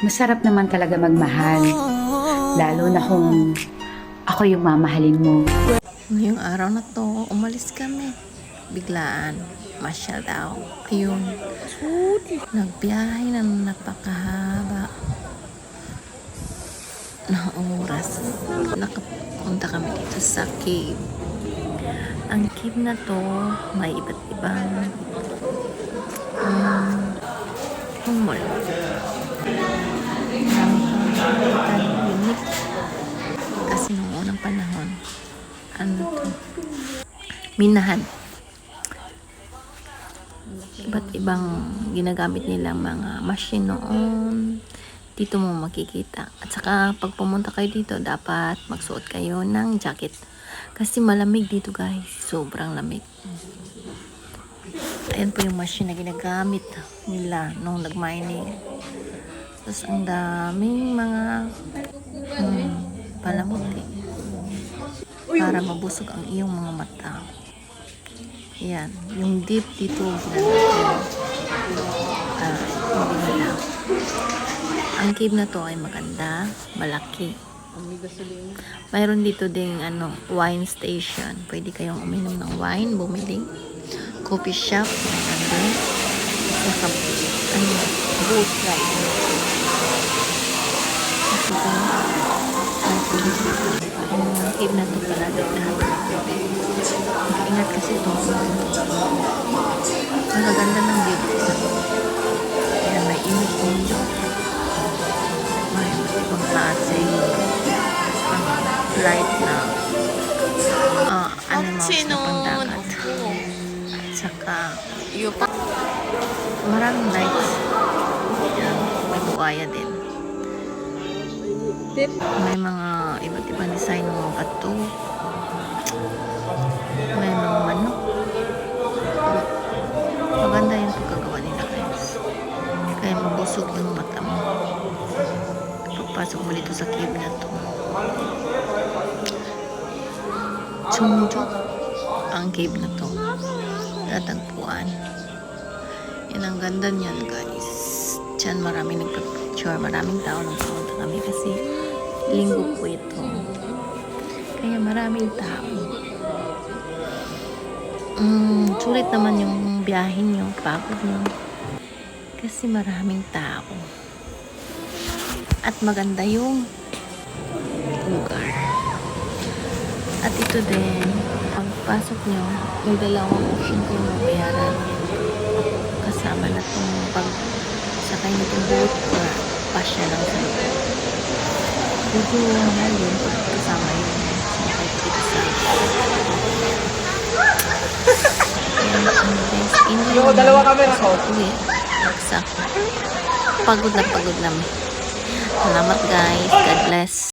Masarap naman talaga magmahal. Lalo na kung ako yung mamahalin mo. Ngayong araw na to, umalis kami. Biglaan, masyal daw. Ayun, nagbiyahe na napakahaba na oras. Nakapunta kami dito sa cave. Ang cave na to, may iba't ibang humol. Unique. Kasi nung unang panahon, ano to, minahan. Iba't ibang ginagamit nilang mga machine noon. Dito mo makikita. At saka pag pumunta kayo dito, dapat magsuot kayo ng jacket. Kasi malamig dito guys. Sobrang lamig. Ayan po yung machine na ginagamit nila nung nag-mining. Tapos ang daming mga palamuti. Para mabusog ang iyong mga mata. Ayan. Yung deep dito ginagawa. Hindi nila. Ang cave na to ay maganda, malaki. Mayroon dito ding wine station. Pwede kayong uminom ng wine, bumili. Coffee shop, nandun. Saka, boat ride. Ang cave na to pala lahat. Ingat kasi ito. Magaganda ng view. Ayan, may init-init. May ibang klase light na animals na pandagat. At saka maraming lights. Ayan, may buhaya din. May mga iba't ibang design ng mga bato. May mga manok. Maganda yung pagkagawa nila guys. Kaya mabusog yung mata mo. Pagpasok mo dito sa cave na to. Chungjo ang cave na to. Tatagpuan. Yan ang ganda niyan guys. Diyan maraming nagpa-picture. Maraming tao nang pumunta kami kasi linggo po ito. Kaya maraming tao. Sulit naman yung biyahin nyo, pagod nyo. Kasi maraming tao. At maganda yung lugar. At ito din, pagpasok nyo, may dalawang option kayong mabayaran. Kasama na itong pagsakay nitong boat or pasya lang sa loob. Medyo mahal yun pag kasama yun. Sumakay ko dito sa yung dalawa kami na ko. Pagod na pagod namin. Salamat guys. God bless.